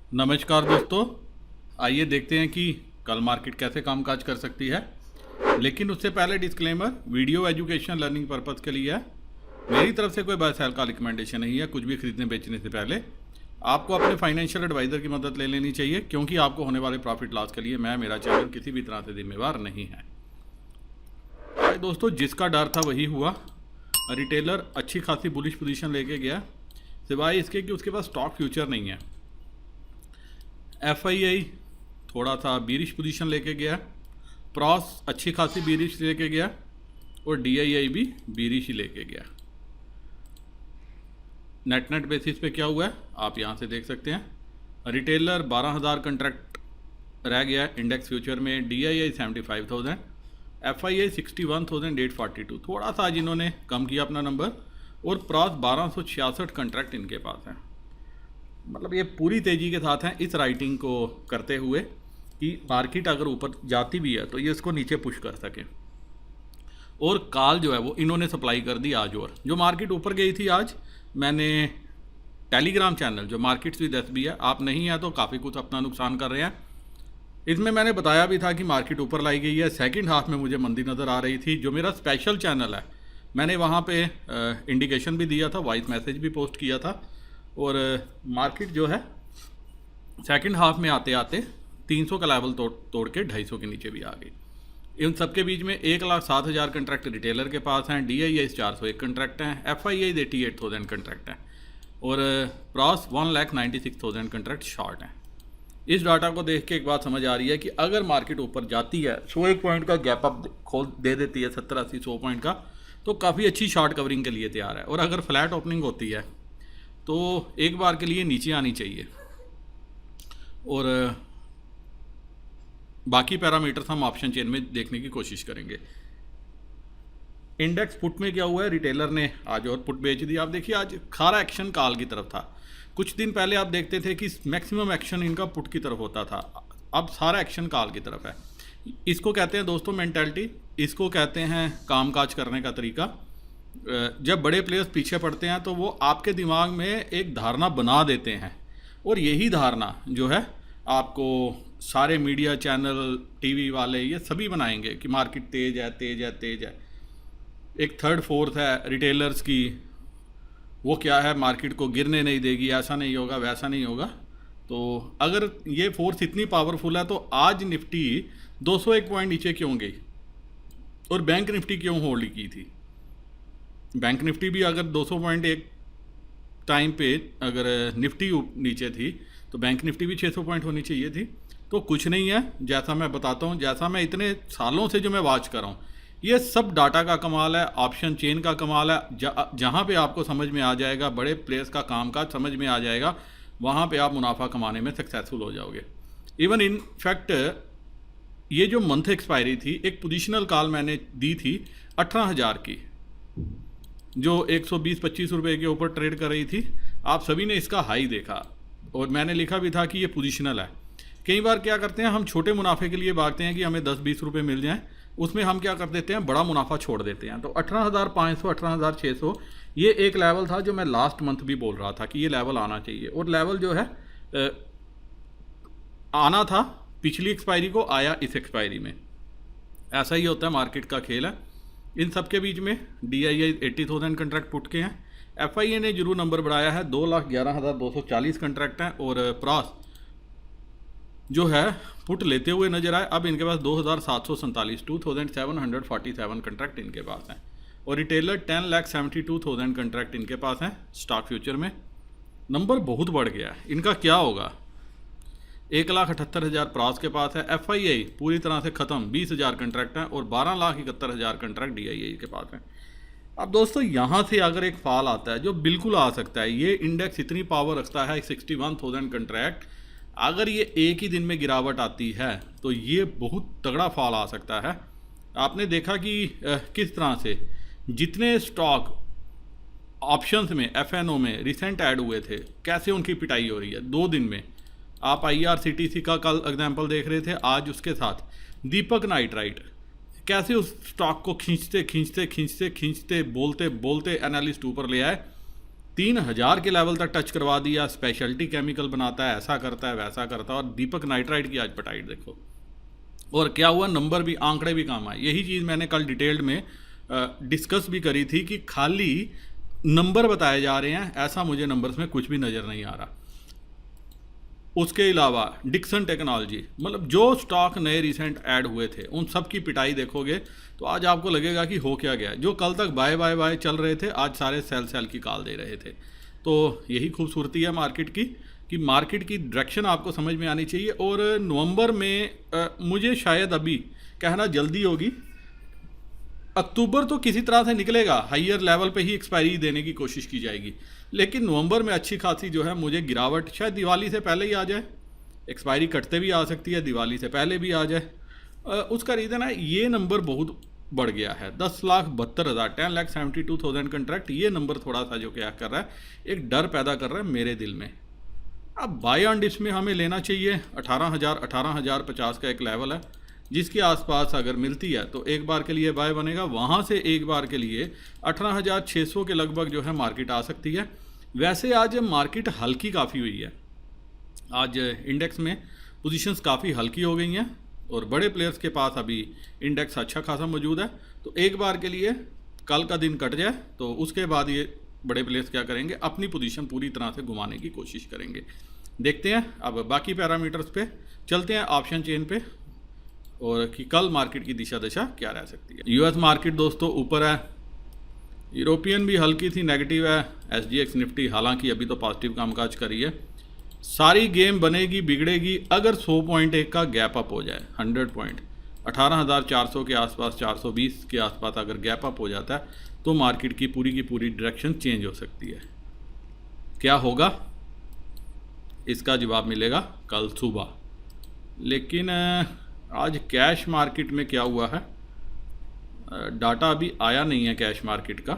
नमस्कार दोस्तों। आइए देखते हैं कि कल मार्केट कैसे कामकाज कर सकती है। लेकिन उससे पहले disclaimer, video education learning purpose के लिए है। मेरी तरफ से कोई बाय सेल का रिकमेंडेशन नहीं है। कुछ भी खरीदने बेचने से पहले आपको अपने फाइनेंशियल एडवाइज़र की मदद ले लेनी चाहिए, क्योंकि आपको होने वाले प्रॉफिट लॉस के लिए मैं, मेरा चैनल किसी भी तरह से जिम्मेवार नहीं है। भाई दोस्तों, जिसका डर था वही हुआ। रिटेलर अच्छी खासी बुलिश पोजीशन लेके गया, सिवाय इसके कि उसके पास स्टॉक फ्यूचर नहीं है। FII थोड़ा सा बीरिश पोजीशन लेके गया, प्रॉस अच्छी खासी बीरिश लेके गया और DII भी बीरिश ही लेके गया। नेट बेसिस पे क्या हुआ है आप यहाँ से देख सकते हैं। रिटेलर 12,000 कंट्रैक्ट रह गया इंडेक्स फ्यूचर में, DII 75,000, FII 61,842, थोड़ा सा आज इन्होंने कम किया अपना नंबर, और प्रॉस 1266 कंट्रैक्ट इनके पास हैं। मतलब ये पूरी तेज़ी के साथ हैं इस राइटिंग को करते हुए कि मार्केट अगर ऊपर जाती भी है तो ये इसको नीचे पुश कर सके। और काल जो है वो इन्होंने सप्लाई कर दी आज। और जो मार्केट ऊपर गई थी आज, मैंने टेलीग्राम चैनल जो मार्केट्स विद SB है, आप नहीं है तो काफ़ी कुछ अपना नुकसान कर रहे हैं। इसमें मैंने बताया भी था कि मार्केट ऊपर लाई गई है। सेकंड हाफ में मुझे मंदी नज़र आ रही थी। जो मेरा स्पेशल चैनल है, मैंने वहाँ पे इंडिकेशन भी दिया था, वॉइस मैसेज भी पोस्ट किया था। और मार्केट जो है सेकंड हाफ में आते आते 300 का लेवल तोड़ के 250 के नीचे भी आ गई। इन सबके बीच में 1,07,000 कंट्रैक्ट रिटेलर के पास हैं, DII 401 कंट्रैक्ट हैं, FII 88,000 कंट्रैक्ट हैं और प्रॉस 1,96,000 कंट्रैक्ट शॉर्ट हैं। इस डाटा को देख के एक बात समझ आ रही है कि अगर मार्केट ऊपर जाती है, 101 पॉइंट का गैप अप खोल दे देती है, 70-80-100 पॉइंट का, तो काफ़ी अच्छी शॉर्ट कवरिंग के लिए तैयार है। और अगर फ्लैट ओपनिंग होती है तो एक बार के लिए नीचे आनी चाहिए। और बाकी पैरामीटर्स हम ऑप्शन चेन में देखने की कोशिश करेंगे। इंडेक्स पुट में क्या हुआ है, रिटेलर ने आज और पुट बेच दी। आप देखिए आज खारा एक्शन कॉल की तरफ था। कुछ दिन पहले आप देखते थे कि मैक्सिमम एक्शन इनका पुट की तरफ होता था, अब सारा एक्शन कॉल की तरफ है। इसको कहते हैं दोस्तों मेंटालिटी, इसको कहते हैं कामकाज करने का तरीका। जब बड़े प्लेयर्स पीछे पड़ते हैं तो वो आपके दिमाग में एक धारणा बना देते हैं, और यही धारणा जो है आपको सारे मीडिया चैनल, TV वाले, ये सभी बनाएंगे कि मार्केट तेज़ है, तेज़ है, तेज़ है। एक थर्ड फोर्थ है रिटेलर्स की, वो क्या है, मार्केट को गिरने नहीं देगी, ऐसा नहीं होगा, वैसा नहीं होगा। तो अगर ये फोर्स इतनी पावरफुल है तो आज निफ्टी 201 पॉइंट नीचे क्यों गई और बैंक निफ्टी क्यों होल्ड की थी? बैंक निफ्टी भी अगर 200 पॉइंट एक टाइम पे अगर निफ्टी नीचे थी तो बैंक निफ्टी भी 600 पॉइंट होनी चाहिए थी। तो कुछ नहीं है, जैसा मैं बताता हूँ, जैसा मैं इतने सालों से जो मैं वॉच कर रहा हूँ, ये सब डाटा का कमाल है, ऑप्शन चेन का कमाल है। जहाँ पे आपको समझ में आ जाएगा, बड़े प्लेयर्स का कामकाज समझ में आ जाएगा, वहाँ पे आप मुनाफा कमाने में सक्सेसफुल हो जाओगे। इवन इन फैक्ट ये जो मंथ एक्सपायरी थी, एक पोजिशनल कॉल मैंने दी थी 18,000 की, जो 120-25 रुपये के ऊपर ट्रेड कर रही थी। आप सभी ने इसका हाई देखा और मैंने लिखा भी था कि ये पोजीशनल है। कई बार क्या करते हैं, हम छोटे मुनाफे के लिए भागते हैं कि हमें 10-20 रुपये मिल जाएं, उसमें हम क्या कर देते हैं, बड़ा मुनाफा छोड़ देते हैं। तो 18,500, 18,600 ये एक लेवल था जो मैं लास्ट मंथ भी बोल रहा था कि ये लेवल आना चाहिए। और लेवल जो है आना था पिछली एक्सपायरी को, आया इस एक्सपायरी में। ऐसा ही होता है, मार्केट का खेल है। इन सब के बीच में DII 80,000 कंट्रैक्ट पुट के हैं। FII ने जरूर नंबर बढ़ाया है, 2,11,240 कंट्रैक्ट हैं। और प्रॉस जो है पुट लेते हुए नजर आए। अब इनके पास 2,747, 2,747 कंट्रैक्ट इनके पास हैं। और रिटेलर 10,72,000 कंट्रैक्ट इनके पास हैं स्टॉक फ्यूचर में। नंबर बहुत बढ़ गया है, इनका क्या होगा? 1,78,000 प्रॉस के पास है। FII पूरी तरह से ख़त्म, 20,000 कंट्रैक्ट हैं और 12,71,000 कंट्रैक्ट DII के पास हैं। अब दोस्तों यहाँ से अगर एक फॉल आता है, जो बिल्कुल आ सकता है, ये इंडेक्स इतनी पावर रखता है 61,000 कंट्रैक्ट, अगर ये एक ही दिन में गिरावट आती है तो ये बहुत तगड़ा फॉल आ सकता है। आपने देखा कि किस तरह से जितने स्टॉक ऑप्शंस में, FNO में रिसेंट ऐड हुए थे, कैसे उनकी पिटाई हो रही है 2 दिन में। आप IRCTC का कल एग्जाम्पल देख रहे थे, आज उसके साथ दीपक नाइट्राइट, कैसे उस स्टॉक को खींचते खींचते खींचते खींचते बोलते बोलते एनालिस्ट ऊपर ले आए। 3000 के लेवल तक टच करवा दिया। स्पेशलिटी केमिकल बनाता है, ऐसा करता है, वैसा करता है। और दीपक नाइट्राइट की आज पटाइट देखो, और क्या हुआ, नंबर भी, आंकड़े भी काम आए। यही चीज़ मैंने कल डिटेल्ड में डिस्कस भी करी थी कि खाली नंबर बताए जा रहे हैं, ऐसा मुझे नंबर्स में कुछ भी नज़र नहीं आ रहा। उसके अलावा डिक्सन टेक्नोलॉजी, मतलब जो स्टॉक नए रिसेंट ऐड हुए थे उन सब की पिटाई देखोगे तो आज आपको लगेगा कि हो क्या गया। जो कल तक बाय बाय बाय चल रहे थे, आज सारे सेल की कॉल दे रहे थे। तो यही खूबसूरती है मार्केट की, कि मार्केट की डायरेक्शन आपको समझ में आनी चाहिए। और नवंबर में मुझे शायद अभी कहना जल्दी होगी, अक्टूबर तो किसी तरह से निकलेगा, हाइयर लेवल पे ही एक्सपायरी देने की कोशिश की जाएगी। लेकिन नवंबर में अच्छी खासी जो है मुझे गिरावट शायद दिवाली से पहले ही आ जाए। एक्सपायरी कटते भी आ सकती है, दिवाली से पहले भी आ जाए। उसका रीज़न है ये नंबर बहुत बढ़ गया है, 10,72,000, 10,72,000 कंट्रैक्ट। ये नंबर थोड़ा सा जो क्या कर रहा है, एक डर पैदा कर रहा है मेरे दिल में। अब बाय ऑन डिप्स में हमें लेना चाहिए 18,050 का एक लेवल है, जिसके आसपास अगर मिलती है तो एक बार के लिए बाय बनेगा। वहाँ से एक बार के लिए 18,600 के लगभग जो है मार्केट आ सकती है। वैसे आज मार्केट हल्की काफ़ी हुई है, आज इंडेक्स में पोजीशंस काफ़ी हल्की हो गई हैं और बड़े प्लेयर्स के पास अभी इंडेक्स अच्छा खासा मौजूद है। तो एक बार के लिए कल का दिन कट जाए तो उसके बाद ये बड़े प्लेयर्स क्या करेंगे, अपनी पोजीशन पूरी तरह से घुमाने की कोशिश करेंगे। देखते हैं अब बाकी पैरामीटर्स पे चलते हैं, ऑप्शन चेन पे, और कि कल मार्केट की दिशा दशा क्या रह सकती है। यूएस मार्केट दोस्तों ऊपर है, यूरोपियन भी हल्की थी, नेगेटिव है। एसजीएक्स निफ्टी हालांकि अभी तो पॉजिटिव कामकाज करी है। सारी गेम बनेगी बिगड़ेगी अगर 100 पॉइंट एक का गैप अप हो जाए, 100 पॉइंट 18,400 के आसपास, 420 के आसपास अगर गैप अप हो जाता है तो मार्केट की पूरी डायरेक्शन चेंज हो सकती है। क्या होगा इसका जवाब मिलेगा कल सुबह। लेकिन आज कैश मार्केट में क्या हुआ है, डाटा अभी आया नहीं है कैश मार्केट का।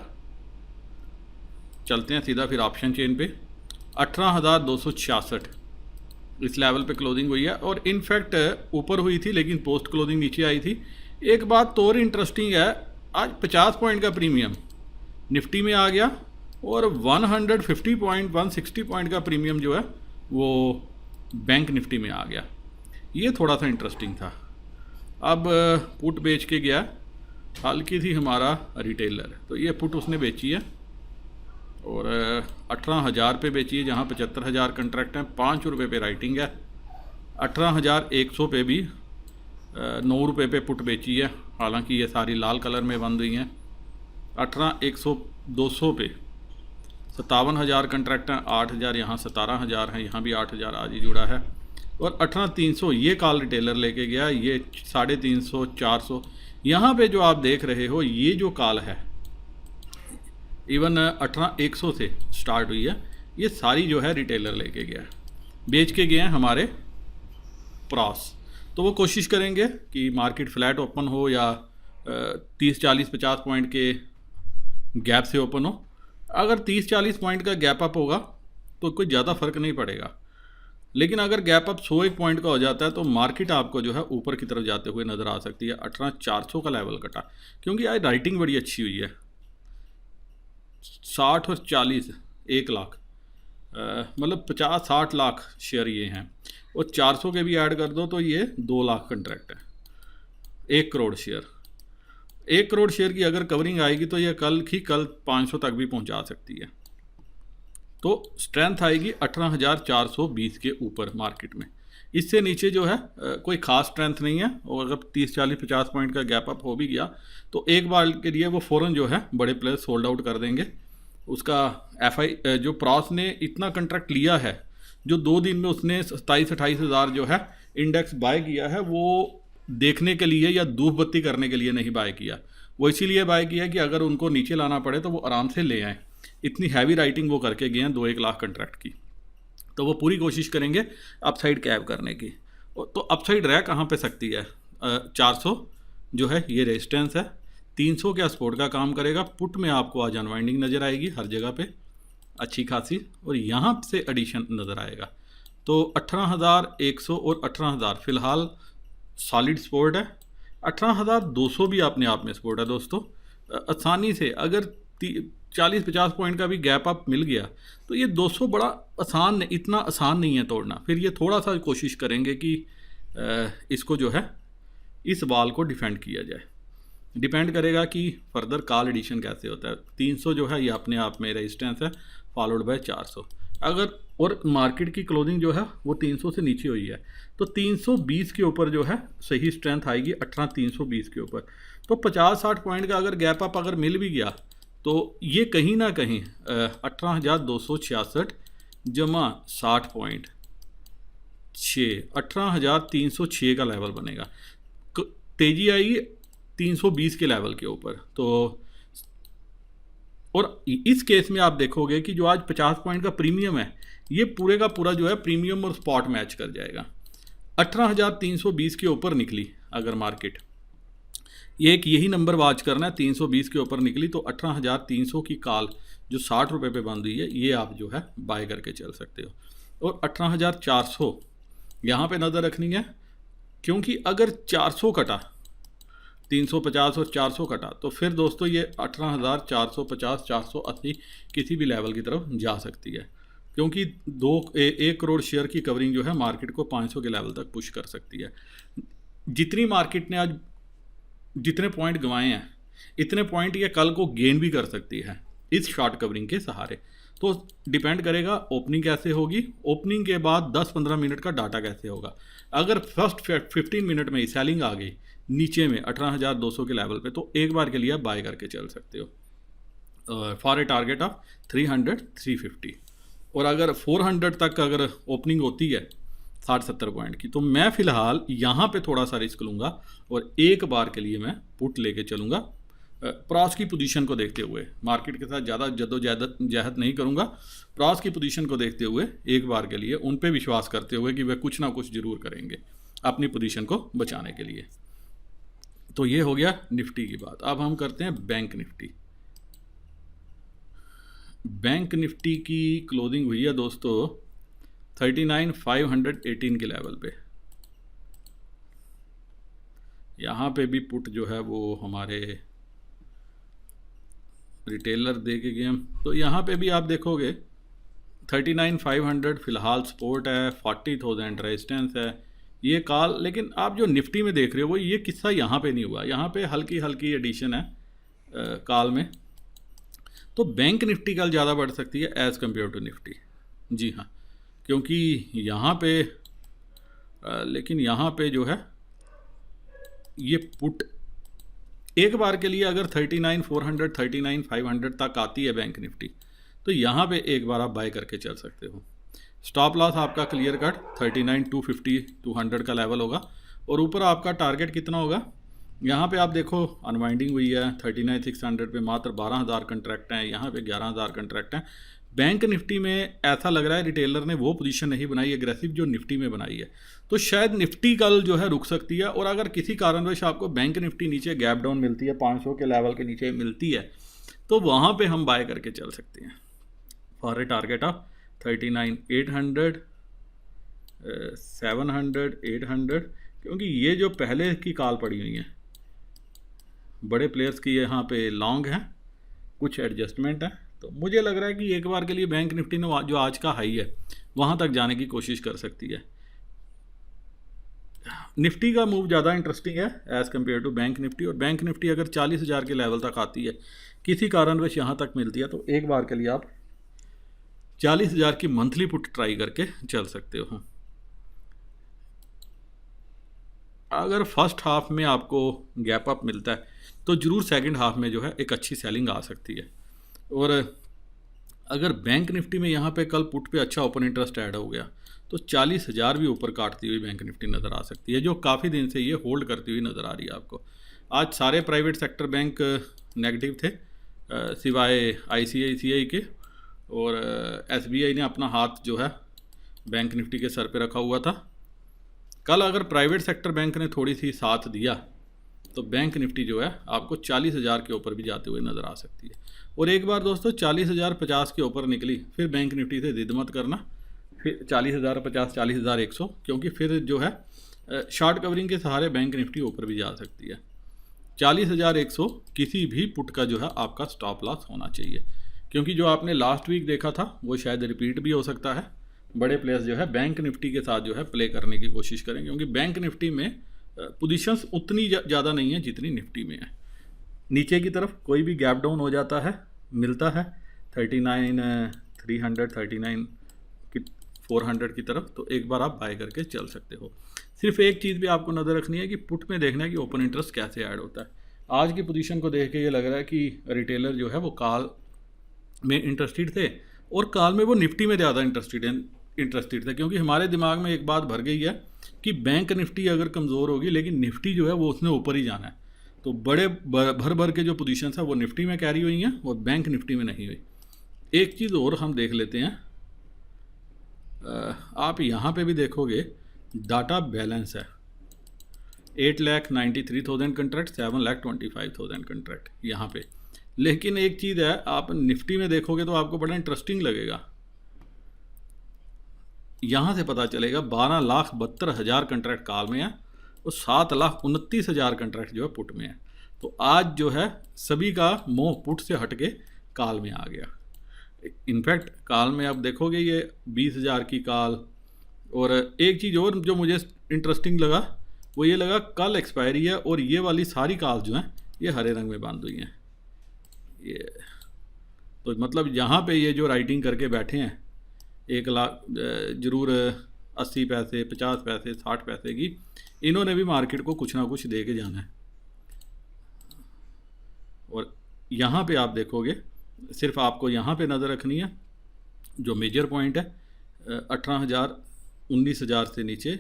चलते हैं सीधा फिर ऑप्शन चेन पे। 18,266 इस लेवल पे क्लोजिंग हुई है, और इनफैक्ट ऊपर हुई थी लेकिन पोस्ट क्लोजिंग नीचे आई थी। एक बात तो और इंटरेस्टिंग है, आज 50 पॉइंट का प्रीमियम निफ्टी में आ गया और 150 पॉइंट 160 पॉइंट का प्रीमियम जो है वो बैंक निफ्टी में आ गया। ये थोड़ा सा इंटरेस्टिंग था। अब पुट बेच के गया, हल्की थी हमारा रिटेलर, तो ये पुट उसने बेची है और 18,000 पे बेची है, जहाँ 75,000 कंट्रैक्ट हैं। 5 रुपये पे राइटिंग है। 18,100 पे भी 9 रुपये पे पुट बेची है, हालांकि ये सारी लाल कलर में बंद हुई हैं। 18,100 200 पे 57,000 कंट्रैक्ट हैं, 8,000 यहाँ, 17,000 हैं, यहाँ भी 8,000 आज ही जुड़ा है। और 18,300 ये कॉल रिटेलर लेके गया, ये 350 400 यहाँ पे जो आप देख रहे हो, ये जो कॉल है इवन 18,100 से स्टार्ट हुई है, ये सारी जो है रिटेलर लेके गया, बेच के गए हैं हमारे प्रॉस। तो वो कोशिश करेंगे कि मार्केट फ्लैट ओपन हो या 30 40 50 पॉइंट के गैप से ओपन हो। अगर 30 40 पॉइंट का गैप अप होगा तो कोई ज़्यादा फ़र्क नहीं पड़ेगा, लेकिन अगर गैप अप 101 पॉइंट का हो जाता है तो मार्केट आपको जो है ऊपर की तरफ जाते हुए नज़र आ सकती है। 18,400 का लेवल कटा, क्योंकि आज राइटिंग बड़ी अच्छी हुई है, 60 और 40 1 लाख, मतलब 50-60 लाख शेयर ये हैं, और 400 के भी ऐड कर दो तो ये 2 लाख कंट्रैक्ट है। 1 करोड़ शेयर, 1 करोड़ शेयर की अगर कवरिंग आएगी तो ये कल 500 तक भी पहुंचा सकती है। तो स्ट्रेंथ आएगी 18,420 के ऊपर मार्केट में। इससे नीचे जो है कोई ख़ास स्ट्रेंथ नहीं है, और अगर 30 40 50 पॉइंट का गैप अप हो भी गया तो एक बार के लिए वो फ़ौरन जो है बड़े प्लेयर्स सोल्ड आउट कर देंगे। उसका एफआई जो प्रॉस ने इतना कंट्रैक्ट लिया है, जो 2 दिन में उसने 27-28 हज़ार जो है इंडेक्स बाय किया है, वो देखने के लिए या धूप बत्ती करने के लिए नहीं बाय किया, वो इसीलिए बाय किया कि अगर उनको नीचे लाना पड़े तो वो आराम से ले आएँ। इतनी हैवी राइटिंग वो करके गए हैं 2-1 लाख कंट्रैक्ट की, तो वो पूरी कोशिश करेंगे अपसाइड कैप करने की। तो अपसाइड रह कहाँ पे सकती है, 400 जो है ये रेजिस्टेंस है, 300 क्या सपोर्ट का काम करेगा। पुट में आपको आज अनवाइंडिंग नज़र आएगी हर जगह पे अच्छी खासी, और यहाँ से एडिशन नज़र आएगा। तो 18,100 और 18,000 फ़िलहाल सॉलिड सपोर्ट है। 18,200 भी अपने आप में सपोर्ट है दोस्तों। आसानी से अगर 40-50 पॉइंट का भी गैप अप मिल गया तो ये 200 बड़ा आसान, इतना आसान नहीं है तोड़ना। फिर ये थोड़ा सा कोशिश करेंगे कि इसको जो है इस वाल को डिफेंड किया जाए। डिपेंड करेगा कि फर्दर कॉल एडिशन कैसे होता है। 300 जो है ये अपने आप में रेजिस्टेंस है, फॉलोड बाय 400। अगर और मार्केट की क्लोजिंग जो है वो 300 से नीचे हुई है तो 320 के ऊपर जो है सही स्ट्रेंथ आएगी, 18,320 के ऊपर। तो 50-60 पॉइंट का अगर गैप अप अगर मिल भी गया तो ये कहीं ना कहीं 18,266 जमा 60 पॉइंट 6, 18,306 का लेवल बनेगा। तेज़ी आएगी 320 के लेवल के ऊपर। तो और इस केस में आप देखोगे कि जो आज 50 पॉइंट का प्रीमियम है ये पूरे का पूरा जो है प्रीमियम और स्पॉट मैच कर जाएगा। 18,320 के ऊपर निकली अगर मार्केट, ये एक यही नंबर वाच करना है, 320 के ऊपर निकली तो 18,300 की कॉल जो 60 रुपये पे बंद हुई है ये आप जो है बाय करके चल सकते हो। और 18,400 यहाँ पे नज़र रखनी है, क्योंकि अगर 400 कटा, 350 और 400 कटा तो फिर दोस्तों ये 18,450 480 किसी भी लेवल की तरफ जा सकती है, क्योंकि 1 करोड़ शेयर की कवरिंग जो है मार्केट को 500 के लेवल तक पुश कर सकती है। जितनी मार्केट ने आज जितने पॉइंट गंवाए हैं इतने पॉइंट ये कल को गेन भी कर सकती है इस शॉर्ट कवरिंग के सहारे। तो डिपेंड करेगा ओपनिंग कैसे होगी, ओपनिंग के बाद 10-15 मिनट का डाटा कैसे होगा। अगर फर्स्ट 15 मिनट में ही सेलिंग आ गई नीचे में 18,200 के लेवल पे तो एक बार के लिए आप बाय करके चल सकते हो फॉर ए टारगेट ऑफ 300-350। और अगर 400 तक अगर ओपनिंग होती है 60-70 पॉइंट की तो मैं फ़िलहाल यहाँ पे थोड़ा सा रिस्क लूँगा और एक बार के लिए मैं पुट लेके चलूँगा प्रॉस की पोजीशन को देखते हुए। मार्केट के साथ ज़्यादा जद्दोजहद नहीं करूँगा, प्रॉस की पोजीशन को देखते हुए एक बार के लिए उन पे विश्वास करते हुए कि वे कुछ ना कुछ ज़रूर करेंगे अपनी पोजीशन को बचाने के लिए। तो ये हो गया निफ्टी की बात। अब हम करते हैं बैंक निफ्टी। बैंक निफ्टी की क्लोजिंग हुई है दोस्तों 39,518 के लेवल पे। यहाँ पे भी पुट जो है वो हमारे रिटेलर दे के गए हम, तो यहाँ पे भी आप देखोगे 39,500 फ़िलहाल सपोर्ट है, 40,000 रेजिस्टेंस है ये कॉल। लेकिन आप जो निफ्टी में देख रहे हो वो ये किस्सा यहाँ पे नहीं हुआ, यहाँ पे हल्की हल्की एडिशन है कॉल में। तो बैंक निफ्टी कल ज़्यादा बढ़ सकती है एज़ कम्पेयर टू निफ्टी। जी हाँ, क्योंकि यहाँ पे लेकिन यहाँ पे जो है ये पुट एक बार के लिए अगर 39,400 39,500 तक आती है बैंक निफ्टी तो यहाँ पे एक बार आप बाय करके चल सकते हो। स्टॉप लॉस आपका क्लियर कट 39,250 200 का लेवल होगा और ऊपर आपका टारगेट कितना होगा। यहाँ पे आप देखो अनवाइंडिंग हुई है 39,600 पे, मात्र 12,000 कंट्रैक्ट हैं, यहाँ पे 11,000 कंट्रैक्ट हैं। बैंक निफ्टी में ऐसा लग रहा है रिटेलर ने वो पोजीशन नहीं बनाई एग्रेसिव जो निफ्टी में बनाई है, तो शायद निफ्टी कल जो है रुक सकती है। और अगर किसी कारणवश आपको बैंक निफ्टी नीचे गैप डाउन मिलती है 500 के लेवल के नीचे मिलती है तो वहाँ पे हम बाय करके चल सकते हैं फॉर ए टारगेट ऑफ 39,800 700 800, क्योंकि ये जो पहले की कॉल पड़ी हुई हैं बड़े प्लेयर्स की यहाँ पे लॉन्ग हैं, कुछ एडजस्टमेंट है। तो मुझे लग रहा है कि एक बार के लिए बैंक निफ्टी ने जो आज का हाई है वहाँ तक जाने की कोशिश कर सकती है। निफ्टी का मूव ज़्यादा इंटरेस्टिंग है as compare to bank Nifty. और बैंक निफ्टी अगर 40,000 के लेवल तक आती है, किसी कारणवश यहाँ तक मिलती है, तो एक बार के लिए आप 40,000 की मंथली पुट ट्राई करके चल सकते हो। अगर फर्स्ट हाफ में आपको गैप अप मिलता है तो ज़रूर सेकंड हाफ में जो है एक अच्छी सेलिंग आ सकती है। और अगर बैंक निफ्टी में यहाँ पे कल पुट पे अच्छा ओपन इंटरेस्ट ऐड हो गया तो 40,000 भी ऊपर काटती हुई बैंक निफ्टी नज़र आ सकती है, जो काफ़ी दिन से ये होल्ड करती हुई नज़र आ रही है आपको। आज सारे प्राइवेट सेक्टर बैंक नेगेटिव थे सिवाय ICICI के, और SBI ने अपना हाथ जो है बैंक निफ्टी के सर पे रखा हुआ था। कल अगर प्राइवेट सेक्टर बैंक ने थोड़ी सी साथ दिया तो बैंक निफ्टी जो है आपको 40,000 के ऊपर भी जाते हुए नज़र आ सकती है। और एक बार दोस्तों 40,050 के ऊपर निकली फिर बैंक निफ्टी से जिद मत करना, फिर 40,050 40,100, क्योंकि फिर जो है शॉर्ट कवरिंग के सहारे बैंक निफ्टी ऊपर भी जा सकती है। 40,100 किसी भी पुट का जो है आपका स्टॉप लॉस होना चाहिए, क्योंकि जो आपने लास्ट वीक देखा था वो शायद रिपीट भी हो सकता है। बड़े प्लेयर्स जो है बैंक निफ्टी के साथ जो है प्ले करने की कोशिश करें, क्योंकि बैंक निफ्टी में पोजीशंस उतनी ज़्यादा नहीं है जितनी निफ्टी में है। नीचे की तरफ कोई भी गैप डाउन हो जाता है, मिलता है 39,300 400 की तरफ, तो एक बार आप बाय करके चल सकते हो। सिर्फ एक चीज़ भी आपको नज़र रखनी है कि पुट में देखना है कि ओपन इंटरेस्ट कैसे ऐड होता है। आज की पोजीशन को देख के ये लग रहा है कि रिटेलर जो है वो कॉल में इंटरेस्टेड थे, और कॉल में वो निफ्टी में ज़्यादा इंटरेस्टेड थे, क्योंकि हमारे दिमाग में एक बात भर गई है कि बैंक निफ्टी अगर कमज़ोर होगी लेकिन निफ्टी जो है वो उसने ऊपर ही जाना है। तो बड़े भर भर के जो पोजीशंस है वो निफ्टी में कैरी हुई हैं और बैंक निफ्टी में नहीं हुई। एक चीज़ और हम देख लेते हैं, आप यहाँ पे भी देखोगे डाटा बैलेंस है 8,93,000 कंट्रैक्ट, 7,25,000 कंट्रैक्ट यहाँ पे। लेकिन एक चीज़ है, आप निफ्टी में देखोगे तो आपको बड़ा इंटरेस्टिंग लगेगा। यहाँ से पता चलेगा 12,72,000 कंट्रैक्ट कॉल में है और 7,29,000 कंट्रैक्ट जो है पुट में है। तो आज जो है सभी का मोह पुट से हट के कॉल में आ गया। इनफैक्ट कॉल में आप देखोगे ये 20,000 की कॉल। और एक चीज़ और जो मुझे इंटरेस्टिंग लगा वो ये लगा, कल एक्सपायरी है और ये वाली सारी कॉल जो हैं ये हरे रंग में बंद हुई हैं। ये तो मतलब यहाँ पे ये जो राइटिंग करके बैठे हैं 1 लाख ज़रूर 80 पैसे 50 पैसे 60 पैसे की, इन्होंने भी मार्केट को कुछ ना कुछ दे के जाना है। और यहाँ पे आप देखोगे सिर्फ आपको यहाँ पे नज़र रखनी है, जो मेजर पॉइंट है 18,000 19,000 से नीचे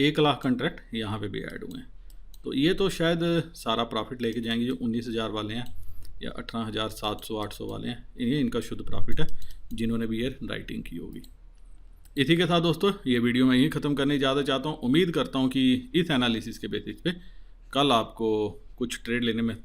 1 लाख कंट्रैक्ट यहाँ पे भी ऐड हुए हैं। तो ये तो शायद सारा प्रॉफिट लेके जाएंगे जो 19,000 वाले हैं या 18,700-800 वाले हैं, ये इनका शुद्ध प्रॉफिट है जिन्होंने भी ये राइटिंग की होगी। इसी के साथ दोस्तों ये वीडियो मैं यही ख़त्म करने ज़्यादा चाहता हूँ। उम्मीद करता हूँ कि इस एनालिसिस के बेसिस पे कल आपको कुछ ट्रेड लेने में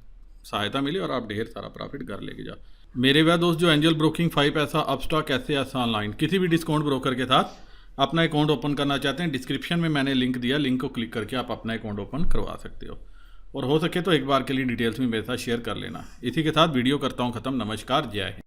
सहायता मिले और आप ढेर सारा प्रॉफिट घर लेके जाओ। मेरे वह दोस्त जो एंजल ब्रोकिंग 5 पैसा, अपस्टॉक, ऐसे ऐसा ऑनलाइन किसी भी डिस्काउंट ब्रोकर के साथ अपना अकाउंट ओपन करना चाहते हैं, डिस्क्रिप्शन में मैंने लिंक दिया, लिंक को क्लिक करके आप अपना अकाउंट ओपन करवा सकते हो। और हो सके तो एक बार के लिए डिटेल्स में मेरे साथ शेयर कर लेना। इसी के साथ वीडियो करता हूँ ख़त्म। नमस्कार, जय हिंद।